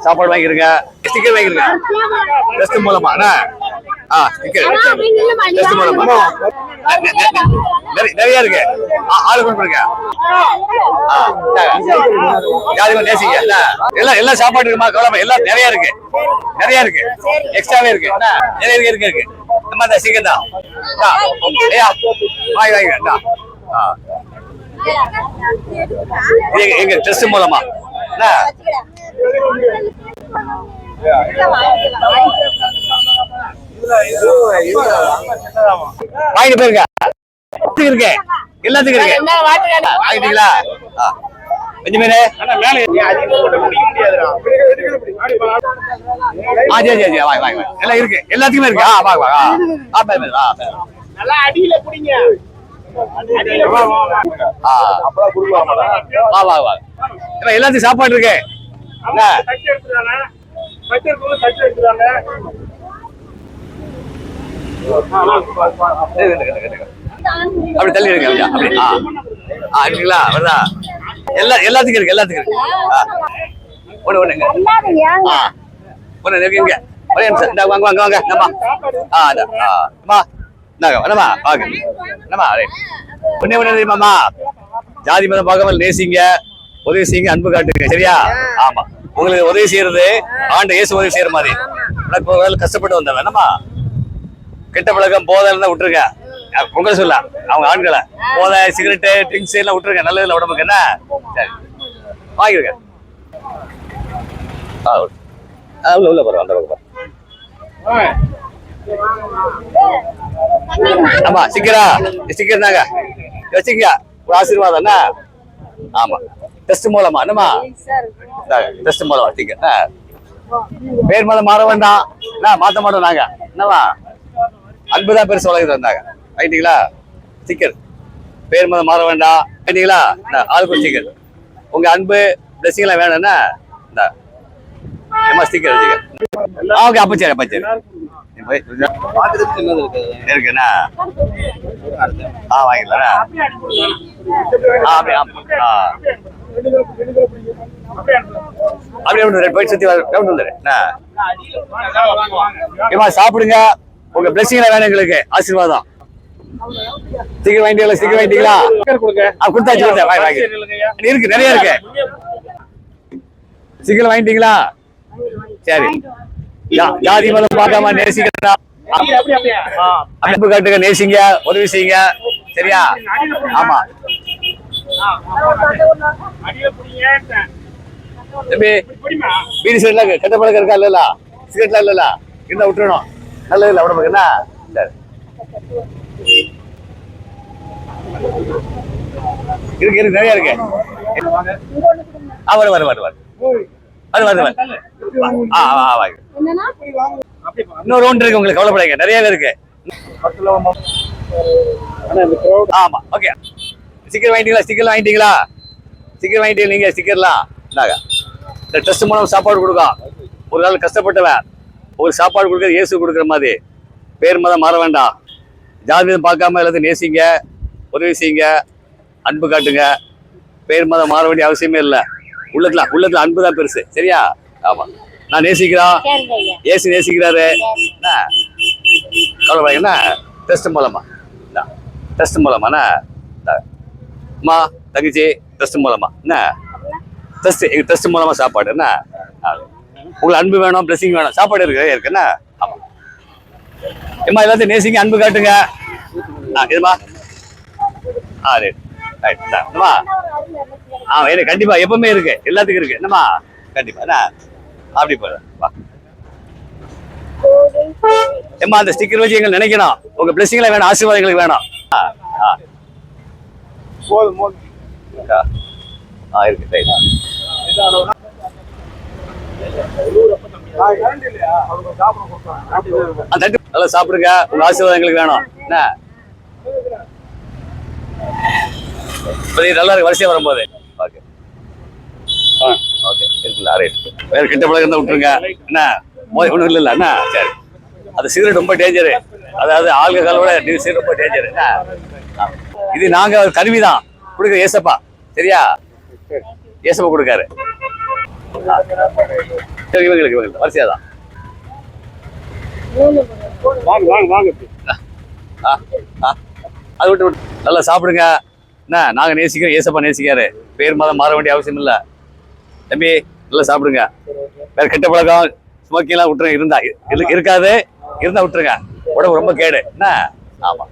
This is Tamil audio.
சாப்பாடு வாங்கிருங்க, ஸ்டிக்கர் வாங்கிருங்க. டெஸ்ட் மூலமா ஸ்டிக்கர் டெஸ்ட் மூலமா நிறைய இருக்கு. ஆளு கொடுங்க. நேசிங்க எல்லாம் சாப்பாடு இருக்குமா, கவலை எல்லாம் நிறைய இருக்கு, நிறைய இருக்கு, எக்ஸ்ட்ராவே இருக்கு, நிறைய இருக்கு இருக்கு. நம்ம அந்த ஸ்டிக்கர் தான் வாங்கி வாங்கிங்க. எங்க டெஸ்ட் மூலமா வாங்கிட்டு போயிருங்க. இருக்கு எல்லாத்துக்கும் இருக்கு. வாங்கிட்டீங்களா? எல்லாம் இருக்கு, எல்லாத்துக்குமே இருக்கு. எல்லாத்துக்கும் சாப்பாடு இருக்கு. அப்படி தள்ளி இருக்கு. அப்படிங்களா? வருதா? எல்லாத்துக்கும் இருக்கு, எல்லாத்துக்கும் இருக்கு. ஒண்ணு ஒண்ணுங்க. ஒண்ணு இருக்குங்க. வாங்க வாங்க வாங்க. ஒண்ணே ஒண்ணு தெரியுமாமா, ஜாதி மதம் பார்க்காமல் நேசிங்க, உதவி செய்யுங்க, அன்பு காட்டுங்க. சரியா? ஆமா, உங்களுக்கு உதவி செய்யறது ஆண்டு இயேசு உதவி செய்யற மாதிரி. கஷ்டப்பட்டு வந்தவன் என்னமா கெட்ட பழக்கம் போதை விட்டுருங்க. உங்களை சொல்ல அவங்க ஆண்களை போதை சிகரெட்டு ட்ரிங்க்ஸ் எல்லாம் விட்டுருங்க. நல்லதுல உடம்புக்கு என்ன வாங்கிருங்க. உள்ள போறோம் அந்த பக்கம். ஆமா ஸ்டிக்கரா, ஸ்டிக்கர் தாங்க வச்சுக்க. ஒரு ஆசீர்வாதம் என்ன? ஆமா, டெஸ்ட் மூலமா என்னமா டெஸ்ட் மூலமா ஸ்டிக்கர். பேர் மேல மாற வேண்டாம், மாத்த மாட்டோம் நாங்க. என்னவா அன்புதான் பெருசு வழங்கிட்டு வந்தாங்க. ஆயிட்டீங்களா? ஸ்டிக்கர் பேர் மேல மாற வேண்டாம். ஆயிட்டீங்களா? ஆளுக்கு ஸ்டிக்கர். உங்க அன்பு பிளஸிங் எல்லாம் வேணும்னா ஸ்டிக்கர் வச்சுக்க. ஓகே, அப்ப சரி, அப்ப சரி இருக்குண்ணா. வாங்கிக்கலாம். அப்படியே சுத்தி சாப்பிடுங்க. உங்க பிளஸிங் வேணும் எங்களுக்கு, ஆசீர்வாதம். சீக்கிரம் வாங்கிட்டீங்களா? சீக்கிரம் வாங்கிட்டீங்களா? கொடுத்தாச்சு. இருக்கு, நிறைய இருக்கு. சீக்கிரம் வாங்கிட்டீங்களா? சரி. ஜாதி மதம் பார்க்காம நேசிக்கிறா, அன்பு காட்டுங்க, நேசிங்க, உதவி செய்யுங்க. சரியா? ஆமா தம்பி, பீடி சைட்ல கெட்ட பழக்கம் இருக்கா? இல்ல சிகரெட்லாம் இல்ல, இருந்தா விட்டுறணும். நல்லது இல்ல உடம்புக்கு என்ன? இருக்கு இருக்கு, நிறைய இருக்கு. வரு வரு வரு வரு இன்னொரு ஒன்று இருக்கு, உங்களுக்கு கவலைப்படாதீங்க, நிறையவே இருக்கு. ஆமா, ஓகே. ஸ்டிக்கர் வாங்கிட்டீங்களா? ஸ்டிக்கர் வாங்கிட்டீங்களா? ஸ்டிக்கர் வாங்கிட்டீங்க நீங்க? ஸ்டிக்கர்லாம் இந்த டெஸ்ட் மூலம் சாப்பாடு கொடுக்கும். ஒரு நாள் கஷ்டப்பட்டவன் ஒரு சாப்பாடு கொடுக்குற இயேசு கொடுக்குற மாதிரி. பேர் மதம் மாற வேண்டாம், ஜாதி மதம் பார்க்காம எல்லாத்தையும் நேசிங்க, உதவி செய்யுங்க, அன்பு காட்டுங்க. பேர் மதம் மாற வேண்டிய அவசியமே இல்லை. உள்ளத்துல அன்பு தான் பெருசு. சரியா? ஆமா, நான் நேசிக்கிறோம், ஏசு நேசிக்கிறாரு. என்ன டெஸ்ட் மூலமா, டெஸ்ட் மூலமாண்ணா அம்மா தங்கச்சி, டெஸ்ட் மூலமா என்ன டெஸ்ட், எங்க டெஸ்ட் மூலமா சாப்பாடு என்ன. உங்களுக்கு அன்பு வேணும், பிளஸிங் வேணும், சாப்பாடு இருக்கு என்ன. ஆமா ஏமா, எல்லாத்தையும் நேசிங்க, அன்பு காட்டுங்க. இதுமா கண்டிப்பா எப்பவுமே இருக்கு, எல்லாத்துக்கும் இருக்கு என்னமா. கண்டிப்பா என்ன அப்படி போறேன். ஏமா, அந்த ஸ்டிக்கர் வச்சு எங்களுக்கு நினைக்கணும், உங்க பிளஸிங்ல வேணும், ஆசீர்வாதங்களுக்கு வேணும். இருக்கு. நல்லா சாப்பிடுங்க, உங்க ஆசீர்வாதம் எங்களுக்கு வேணும் என்ன. நல்லா இருக்கு வரிசையா வரும்போது. ஓகே ஓகே இருக்குல்ல. வேற கெட்ட பழக்கம் இருந்தா விட்டுருங்க என்ன. ஒன்றும் இல்லை என்ன. சரி, அது சிகரெட் ரொம்ப டேஞ்சரு. அதாவது ஆல்கஹாலோட சிகரெட் ரொம்ப டேஞ்சரு. இது நாங்க கருவிதான் கொடுக்குற ஏசப்பா. சரியா? ஏசப்பா கொடுக்காரு. இவங்களுக்கு வரிசையாதான். அது விட்டு நல்லா சாப்பிடுங்க. என்ன நாங்க நேசிக்கிறோம், ஏசப்பா நேசிக்காரு. பேர் மதம் மாற வேண்டிய அவசியம் இல்லை தம்பி. நல்லா சாப்பிடுங்க. வேற கெட்ட பழக்கம் ஸ்மோக்கிங் எல்லாம் விட்டுருங்க. இருந்தா இருக்காது, இருந்தா விட்டுருங்க. உடம்பு ரொம்ப கேடு என்ன. ஆமா.